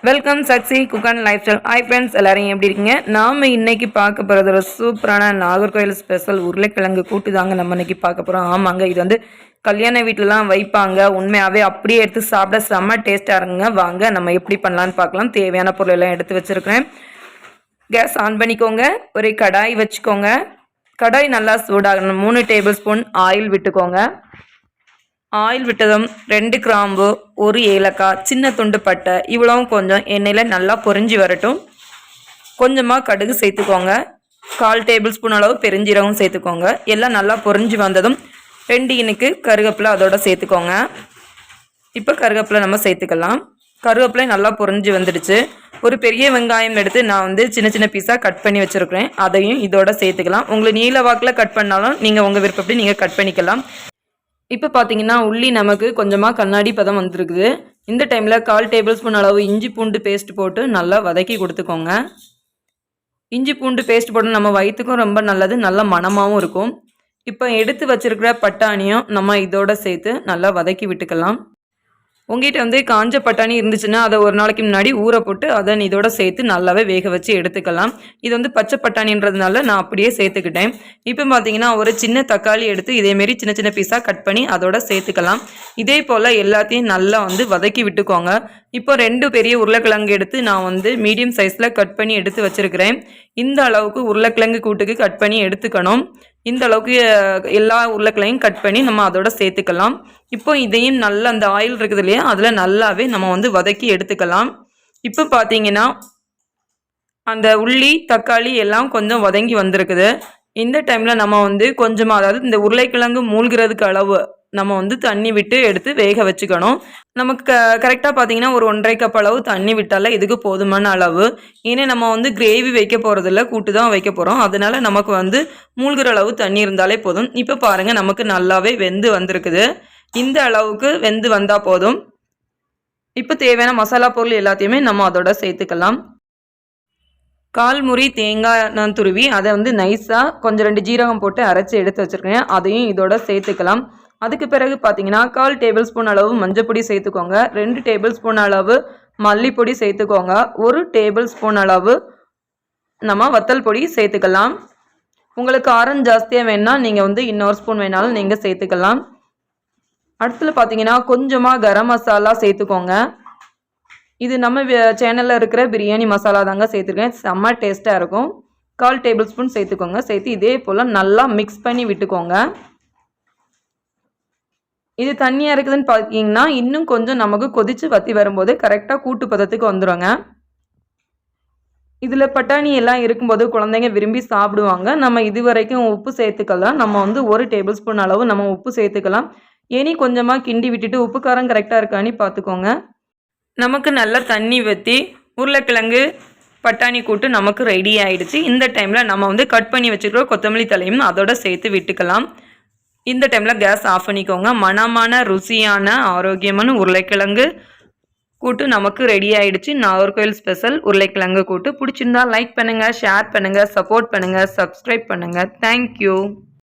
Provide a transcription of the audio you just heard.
Welcome Sakshi cook and life style. Hi friends, எல்லாரும் எப்படி இருக்கீங்க? நாம் இன்னைக்கு பார்க்க போகிறது ஒரு சூப்பரான நாகர்கோவில் ஸ்பெஷல் உருளைக்கிழங்கு கூட்டு தாங்க நம்ம இன்னைக்கு பார்க்க போகிறோம். ஆமாங்க, இது வந்து கல்யாண வீட்டிலலாம் வைப்பாங்க. உண்மையாகவே அப்படியே எடுத்து சாப்பிட செம்ம டேஸ்ட்டாக இருக்குங்க. வாங்க நம்ம எப்படி பண்ணலான்னு பார்க்கலாம். தேவையான பொருள் எல்லாம் எடுத்து வச்சுருக்கிறேன். கேஸ் ஆன் பண்ணிக்கோங்க. ஒரு கடாய் வச்சுக்கோங்க. கடாய் நல்லா சூடாகணும். 3 டேபிள் ஸ்பூன் ஆயில் விட்டுக்கோங்க. ஆயில் விட்டதும் 2 கிராம்பு, 1 ஏலக்காய், சின்ன துண்டு பட்டை இவ்வளவும் கொஞ்சம் எண்ணெயில் நல்லா பொரிஞ்சு வரட்டும். கொஞ்சமாக கடுகு சேர்த்துக்கோங்க. 1/4 டேபிள் ஸ்பூன் அளவு பெருஞ்சீரகம் சேர்த்துக்கோங்க. எல்லாம் நல்லா பொரிஞ்சு வந்ததும் 2 இனுக்கு கருவேப்பிலை அதோட சேர்த்துக்கோங்க. இப்போ கருவேப்பிலை நம்ம சேர்த்துக்கலாம். கருவேப்பிலை நல்லா பொரிஞ்சு வந்துடுச்சு. ஒரு பெரிய வெங்காயம் எடுத்து நான் வந்து சின்ன சின்ன பீஸாக கட் பண்ணி வச்சுருக்கிறேன். அதையும் இதோட சேர்த்துக்கலாம். உங்களுக்கு நீல வாக்கில் கட் பண்ணாலும் நீங்கள் உங்கள் விருப்பப்படி நீங்கள் கட் பண்ணிக்கலாம். இப்போ பார்த்தீங்கன்னா உள்ளி நமக்கு கொஞ்சமாக கண்ணாடி பதம் வந்துருக்குது. இந்த டைமில் 1/4 டேபிள் ஸ்பூன் அளவு இஞ்சி பூண்டு பேஸ்ட் போட்டு நல்லா வதக்கி கொடுத்துக்கோங்க. இஞ்சி பூண்டு பேஸ்ட் போட்டு நம்ம வயிற்றுக்கும் ரொம்ப நல்லது, நல்ல மணமாகவும் இருக்கும். இப்போ எடுத்து வச்சிருக்கிற பட்டாணியும் நம்ம இதோட சேர்த்து நல்லா வதக்கி விட்டுக்கலாம். உங்ககிட்ட வந்து காஞ்ச பட்டாணி இருந்துச்சுன்னா அதை ஒரு நாளைக்கு முன்னாடி ஊற போட்டு அதை இதோட சேர்த்து நல்லாவே வேக வச்சு எடுத்துக்கலாம். இது வந்து பச்சை பட்டாணின்றதுனால நான் அப்படியே சேர்த்துக்கிட்டேன். இப்போ பார்த்தீங்கன்னா ஒரு சின்ன தக்காளி எடுத்து இதேமாரி சின்ன சின்ன பீஸாக கட் பண்ணி அதோட சேர்த்துக்கலாம். இதே போல் எல்லாத்தையும் நல்லா வந்து வதக்கி விட்டுக்கோங்க. இப்போ 2 பெரிய உருளைக்கிழங்கு எடுத்து நான் வந்து மீடியம் சைஸில் கட் பண்ணி எடுத்து வச்சுருக்கிறேன். இந்த அளவுக்கு உருளைக்கிழங்கு கூட்டுக்கு கட் பண்ணி எடுத்துக்கணும். இந்த அளவுக்கு எல்லா உருளைக்கிழங்கையும் கட் பண்ணி நம்ம அதோட சேர்த்துக்கலாம். இப்போ இதையும் நல்லா அந்த ஆயில் இருக்குது இல்லையா, அதில் நல்லாவே நம்ம வந்து வதக்கி எடுத்துக்கலாம். இப்போ பார்த்தீங்கன்னா அந்த உள்ளி தக்காளி எல்லாம் கொஞ்சம் வதங்கி வந்திருக்குது. இந்த டைமில் நம்ம வந்து கொஞ்சமாக, அதாவது இந்த உருளைக்கிழங்கு மூழ்கிறதுக்கு அளவு நம்ம வந்து தண்ணி விட்டு எடுத்து வேக வச்சுக்கணும். நமக்கு கரெக்டாக பார்த்தீங்கன்னா ஒரு 1.5 கப் அளவு தண்ணி விட்டாலே இதுக்கு போதுமான அளவு. ஏன்னா நம்ம வந்து கிரேவி வைக்க போகிறதில்ல, கூட்டு தான் வைக்க போகிறோம். அதனால நமக்கு வந்து மூழ்கிற அளவு தண்ணி இருந்தாலே போதும். இப்போ பாருங்கள், நமக்கு நல்லாவே வெந்து வந்திருக்குது. இந்த அளவுக்கு வெந்து வந்தால் போதும். இப்போ தேவையான மசாலா பொருள் எல்லாத்தையுமே நம்ம அதோட சேர்த்துக்கலாம். 1/4 முறி தேங்காய் நான் துருவி அதை வந்து நைஸாக கொஞ்சம் 2 ஜீரகம் போட்டு அரைச்சி எடுத்து வச்சுருக்கேன். அதையும் இதோட சேர்த்துக்கலாம். அதுக்கு பிறகு பார்த்தீங்கன்னா 1/4 டேபிள் ஸ்பூன் அளவு மஞ்சப்பொடி சேர்த்துக்கோங்க. 2 டேபிள் ஸ்பூன் அளவு மல்லிப்பொடி சேர்த்துக்கோங்க. 1 டேபிள் ஸ்பூன் அளவு நம்ம வத்தல் பொடி சேர்த்துக்கலாம். உங்களுக்கு காரம் ஜாஸ்தியாக வேணுன்னா நீங்கள் வந்து இன்னொரு ஸ்பூன் வேணாலும் நீங்கள் சேர்த்துக்கலாம். அடுத்துல பார்த்தீங்கன்னா கொஞ்சமாக கரம் மசாலா சேர்த்துக்கோங்க. இது நம்ம சேனலில் இருக்கிற பிரியாணி மசாலா தாங்க சேர்த்துருக்கேன். செம்ம டேஸ்ட்டாக இருக்கும். 1/4 டேபிள் ஸ்பூன் சேர்த்துக்கோங்க. சேர்த்து இதே போல் நல்லா மிக்ஸ் பண்ணி விட்டுக்கோங்க. இது தண்ணியாக இருக்குதுன்னு பார்த்தீங்கன்னா இன்னும் கொஞ்சம் நமக்கு கொதித்து வற்றி வரும்போது கரெக்டாக கூட்டு பதத்துக்கு வந்துடுங்க. இதில் பட்டாணி எல்லாம் இருக்கும்போது குழந்தைங்க விரும்பி சாப்பிடுவாங்க. நம்ம இது வரைக்கும் உப்பு சேர்த்துக்கலாம். நம்ம வந்து 1 டேபிள் ஸ்பூன் அளவு நம்ம உப்பு சேர்த்துக்கலாம். இனி கொஞ்சமாக கிண்டி விட்டுட்டு உப்பு காரம் கரெக்டாக இருக்கான்னு பார்த்துக்கோங்க. நமக்கு நல்லா தண்ணி ஊற்றி உருளைக்கிழங்கு பட்டாணி கூட்டு நமக்கு ரெடி ஆகிடுச்சு. இந்த டைமில் நம்ம வந்து கட் பண்ணி வச்சுக்கிற கொத்தமல்லி தலையும் அதோட சேர்த்து விட்டுக்கலாம். இந்த டைமில் கேஸ் ஆஃப் பண்ணிக்கோங்க. மணமான ருசியான ஆரோக்கியமான உருளைக்கிழங்கு கூட்டு நமக்கு ரெடி ஆகிடுச்சு. நாகர்கோவில் ஸ்பெஷல் உருளைக்கிழங்கு கூட்டு. பிடிச்சிருந்தா லைக் பண்ணுங்கள், ஷேர் பண்ணுங்கள், சப்போர்ட் பண்ணுங்கள், சப்ஸ்கிரைப் பண்ணுங்கள். தேங்க்யூ.